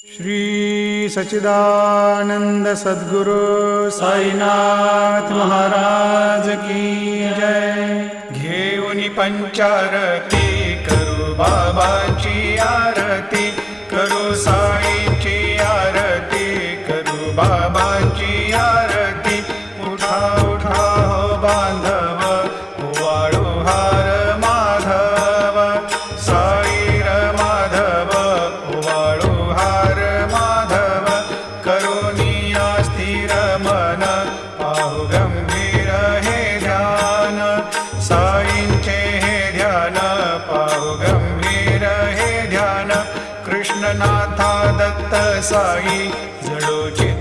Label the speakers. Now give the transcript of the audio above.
Speaker 1: श्री सच्चिदानंद सद्गुरु साईनाथ महाराज की जय। घेऊनी पंचारती करू बाबाची आरती, करू साईची आरती, करू बाबाची आरती। उठा उठा हो बांधव, वाळू हार माधव, साईर माधव, वाळू हार माधव। करुणिया स्थिर मन, पाहु गंभीर हे ध्यान, साईंचे हे ध्यान, पाहु गंभीर हे ध्यान। कृष्णनाथा दत्त साई जडोची